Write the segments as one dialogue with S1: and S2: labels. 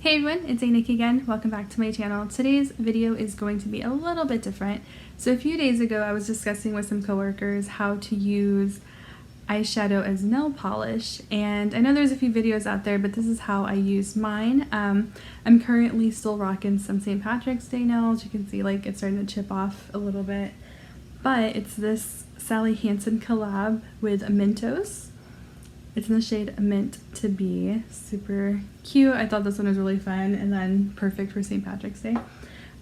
S1: Hey everyone, it's Nick again. Welcome back to my channel. Today's video is going to be a little bit different. So a few days ago I was discussing with some coworkers how to use eyeshadow as nail polish, and I know there's a few videos out there, but this is how I use mine. I'm currently still rocking some St. Patrick's Day nails. You can see like it's starting to chip off a little bit, but it's this Sally Hansen collab with Mentos. It's in the shade Meant to Be. Super cute. I thought this one was really fun and then perfect for St. Patrick's Day.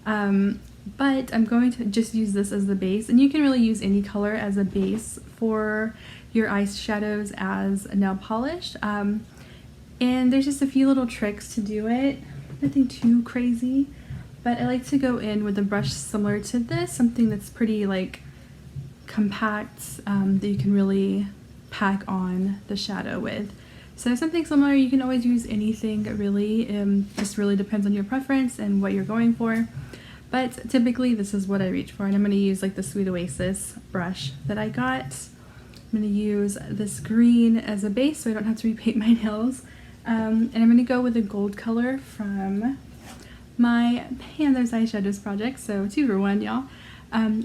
S1: But I'm going to just use this as the base, and you can really use any color as a base for your eyeshadows as a nail polish. And there's just a few little tricks to do it. Nothing too crazy, but I like to go in with a brush similar to this, something that's pretty like compact, that you can really pack on the shadow with. So something similar. You can always use anything really, just really depends on your preference and what you're going for, but typically this is what I reach for. And I'm going to use like the Sweet Oasis brush that I got. I'm going to use this green as a base so I don't have to repaint my nails, and I'm going to go with a gold color from my Panthers Eyeshadows project, so 2 for 1 y'all.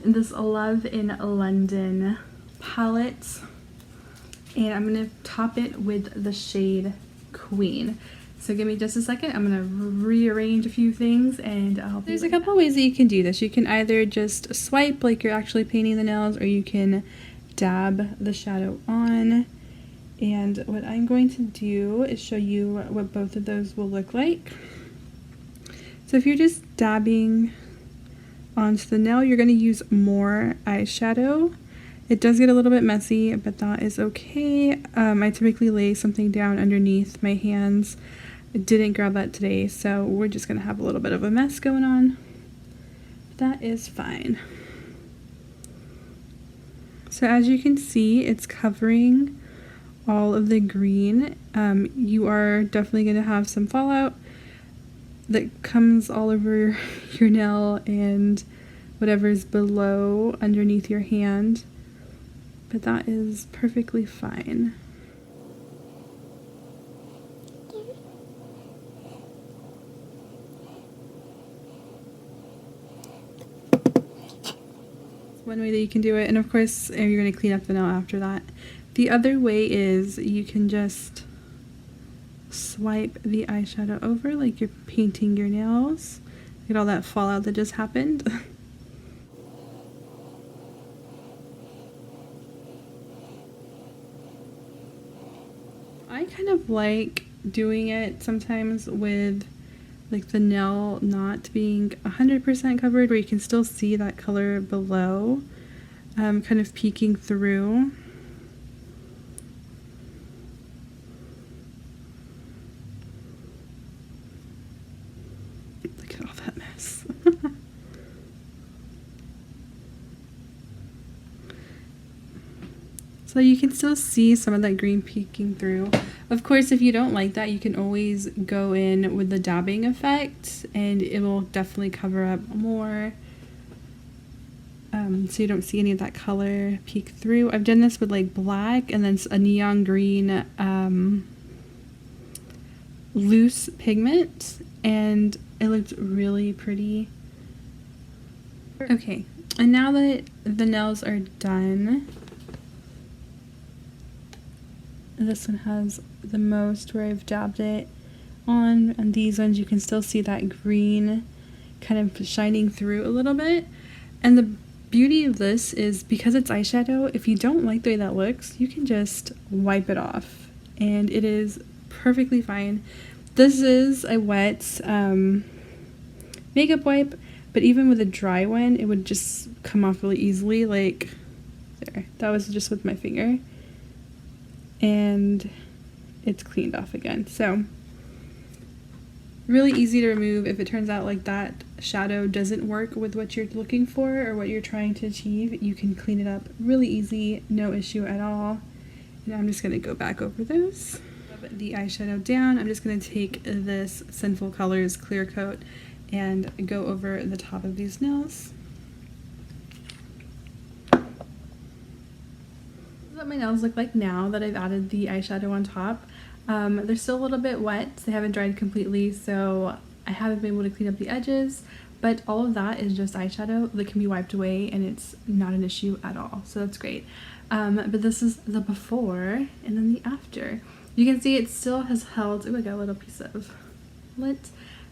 S1: This Love in London palette, and I'm going to top it with the shade Queen. So give me just a second. I'm going to rearrange a few things and I'll There's a couple ways that you can do this. You can either just swipe like you're actually painting the nails, or you can dab the shadow on. And what I'm going to do is show you what both of those will look like. So if you're just dabbing onto the nail, you're going to use more eyeshadow. It does get a little bit messy, but that is okay. I typically lay something down underneath my hands. I didn't grab that today, so we're just going to have a little bit of a mess going on. That is fine. So as you can see, it's covering all of the green. You are definitely going to have some fallout that comes all over your nail and whatever's below underneath your hand. But that is perfectly fine. It's one way that you can do it, and of course you're going to clean up the nail after that. The other way is you can just swipe the eyeshadow over like you're painting your nails. Look at all that fallout that just happened. I kind of like doing it sometimes with like the nail not being 100% covered, where you can still see that color below, kind of peeking through. Look at all that mess. So you can still see some of that green peeking through. Of course, if you don't like that, you can always go in with the dabbing effect, and it will definitely cover up more, so you don't see any of that color peek through. I've done this with like black and then a neon green loose pigment, and it looked really pretty. Okay, and now that the nails are done, this one has the most where I've dabbed it on, and these ones you can still see that green kind of shining through a little bit. And the beauty of this is, because it's eyeshadow, if you don't like the way that looks, you can just wipe it off and it is perfectly fine. This is a wet makeup wipe, but even with a dry one it would just come off really easily. Like there, that was just with my finger, and it's cleaned off again. So really easy to remove if it turns out like that shadow doesn't work with what you're looking for or what you're trying to achieve. You can clean it up really easy, no issue at all. And I'm just going to go back over those. The eyeshadow down, I'm just going to take this Sinful Colors clear coat and go over the top of these nails. What my nails look like now that I've added the eyeshadow on top. They're still a little bit wet. They haven't dried completely, so I haven't been able to clean up the edges, but all of that is just eyeshadow that can be wiped away and it's not an issue at all, so that's great. But this is the before and then the after. You can see it still has held, oh, I got a little piece of lint.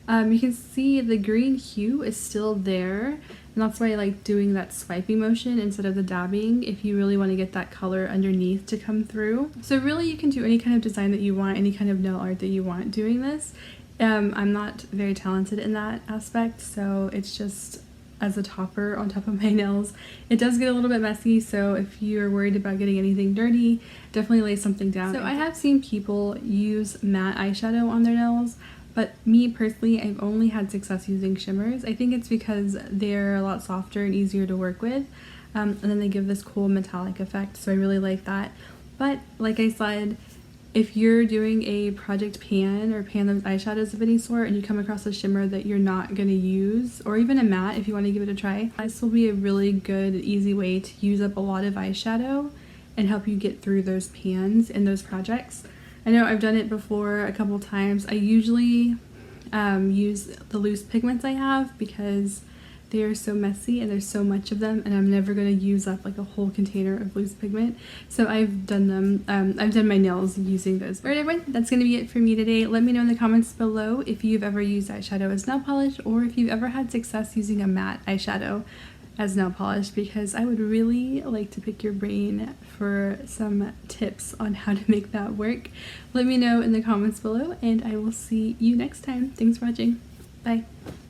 S1: You can see the green hue is still there, and that's why I like doing that swiping motion instead of the dabbing if you really want to get that color underneath to come through. So really you can do any kind of design that you want, any kind of nail art that you want doing this. I'm not very talented in that aspect, so it's just as a topper on top of my nails. It does get a little bit messy, so if you're worried about getting anything dirty, definitely lay something down. So I have seen people use matte eyeshadow on their nails, but me personally, I've only had success using shimmers. I think it's because they're a lot softer and easier to work with, and then they give this cool metallic effect, so I really like that. But like I said, if you're doing a project pan or pan of eyeshadows of any sort and you come across a shimmer that you're not going to use, or even a matte if you want to give it a try, this will be a really good, easy way to use up a lot of eyeshadow and help you get through those pans and those projects. I know I've done it before a couple times. I usually use the loose pigments I have because they are so messy and there's so much of them, and I'm never going to use up like a whole container of loose pigment. So I've done them, I've done my nails using those. Alright everyone, that's going to be it for me today. Let me know in the comments below if you've ever used eyeshadow as nail polish, or if you've ever had success using a matte eyeshadow as nail polish, because I would really like to pick your brain for some tips on how to make that work. Let me know in the comments below, and I will see you next time. Thanks for watching. Bye.